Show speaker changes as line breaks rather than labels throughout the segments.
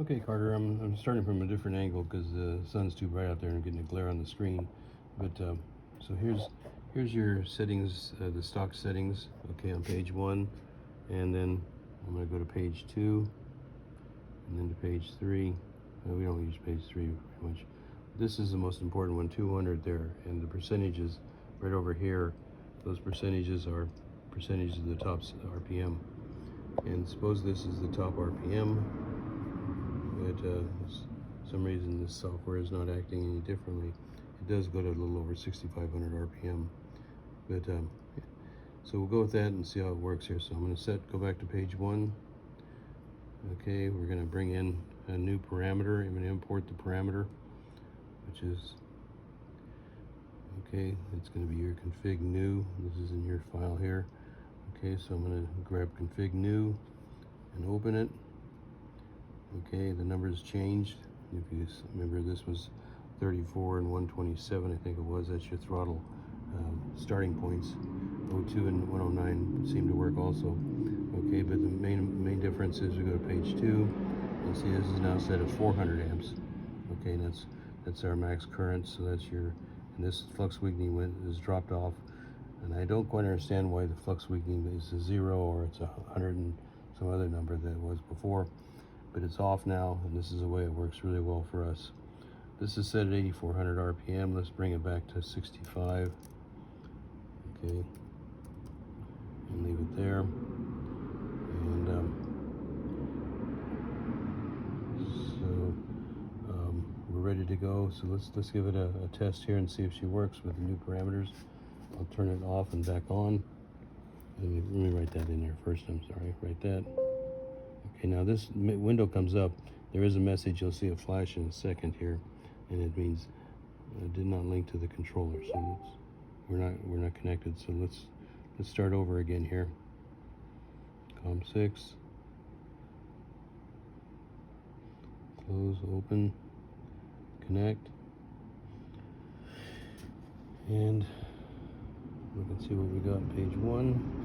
Okay, Carter, I'm starting from a different angle because the sun's too bright out there and I'm getting a glare on the screen. But so here's your settings, the stock settings. Okay, on page 1, and then I'm going to go to page 2, and then to page 3. We don't use page 3 very much. This is the most important one, 200 there, and the percentages right over here. Those percentages are percentages of the top RPM. And suppose this is the top RPM. But for some reason this software is not acting any differently. It does go to a little over 6,500 RPM. But so we'll go with that and see how it works here. So I'm going to go back to page 1. Okay, we're going to bring in a new parameter. I'm going to import the parameter, which is, okay, it's going to be your config new. This is in your file here. Okay, so I'm going to grab config new and open it. Okay, the numbers changed. If you remember, this was 34 and 127, I think it was. That's your throttle starting points. 02 and 109 seem to work also. Okay, but the main difference is we go to page 2 and see this is now set at 400 amps. Okay, and that's our max current. So that's your, and this flux weakening is dropped off. And I don't quite understand why the flux weakening is a 0 or it's 100 and some other number that it was before. But it's off now, and this is the way it works really well for us. This is set at 8,400 RPM. Let's bring it back to 65. Okay, and leave it there. And we're ready to go. So let's give it a test here and see if she works with the new parameters. I'll turn it off and back on. Let me write that in there first. I'm sorry. Write that. Okay, now this window comes up. There is a message. You'll see a flash in a second here, and it means did not link to the controller. So we're not connected. So let's start over again here. COM6. Close. Open. Connect. And we can see what we got on page 1.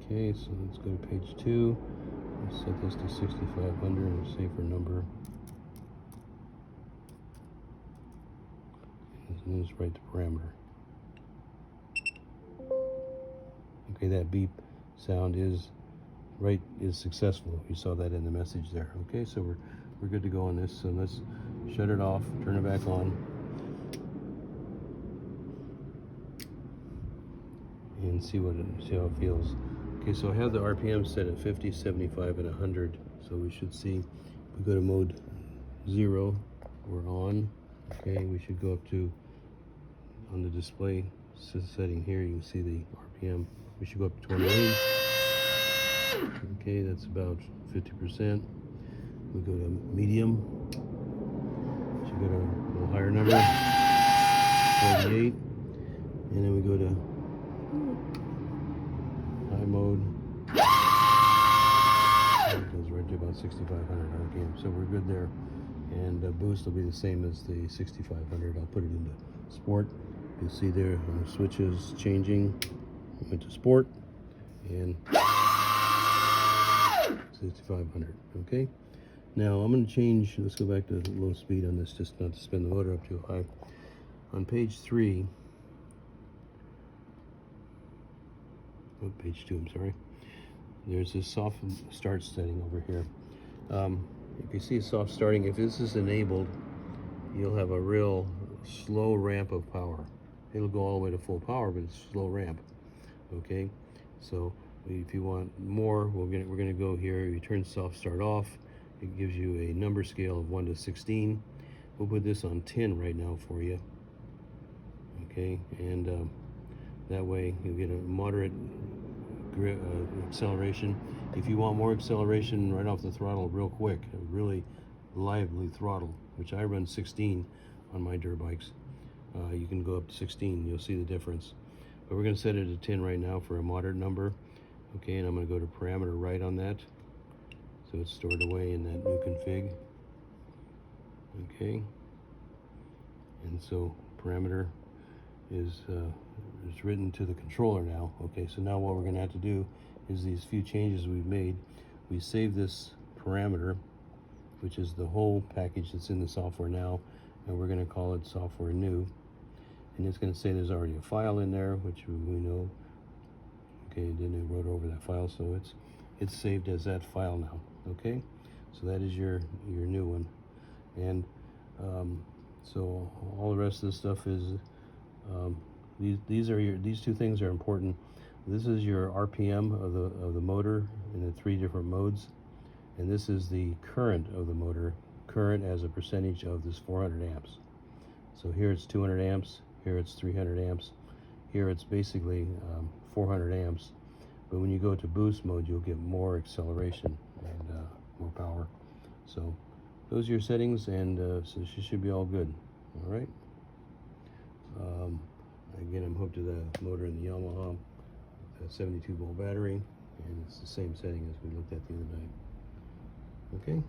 Okay, so let's go to page 2. Let's set this to 6,500, a safer number. And just write the parameter. Okay, that beep sound is successful. You saw that in the message there. Okay, so we're good to go on this. So let's shut it off, turn it back on, and see how it feels. Okay, so I have the RPM set at 50, 75, and 100. So we should see, we go to mode 0, we're on. Okay, we should go up to, on the display setting here, you can see the RPM. We should go up to 28. Okay, that's about 50%. We go to medium. We should go to a little higher number, 48. And then we go to high mode. It goes right to about 6,500 RPM. So we're good there. And boost will be the same as the 6,500. I'll put it into sport. You'll see there on the switches changing. Went to sport and 6,500. Okay. Now I'm going to change. Let's go back to low speed on this, just not to spin the motor up too high. On page 3. Oh, page 2, I'm sorry. There's this soft start setting over here. If you see soft starting, if this is enabled, you'll have a real slow ramp of power. It'll go all the way to full power, but it's slow ramp. Okay, so if you want more, we're going to go here. You turn soft start off. It gives you a number scale of 1 to 16. We'll put this on 10 right now for you. Okay, and that way you'll get a moderate acceleration. If you want more acceleration right off the throttle real quick, a really lively throttle, which I run 16 on my dirt bikes, you can go up to 16. You'll see the difference. But we're going to set it at 10 right now for a moderate number. Okay, and I'm going to go to parameter right on that. So it's stored away in that new config. Okay. And so parameter, is written to the controller now. Okay, so now what we're going to have to do is these few changes we've made. We save this parameter, which is the whole package that's in the software now, and we're going to call it software new. And it's going to say there's already a file in there, which we know. Okay, then it wrote over that file, so it's saved as that file now. Okay, so that is your new one. And so all the rest of this stuff is these two things are important. This is your RPM of the motor in the 3 different modes, and this is the current of the motor, current as a percentage of this 400 amps. So here it's 200 amps, here it's 300 amps, here it's basically 400 amps. But when you go to boost mode, you'll get more acceleration and more power. So those are your settings, and so she should be all good. All right. Again, I'm hooked to the motor in the Yamaha, a 72 volt battery, and it's the same setting as we looked at the other night. Okay.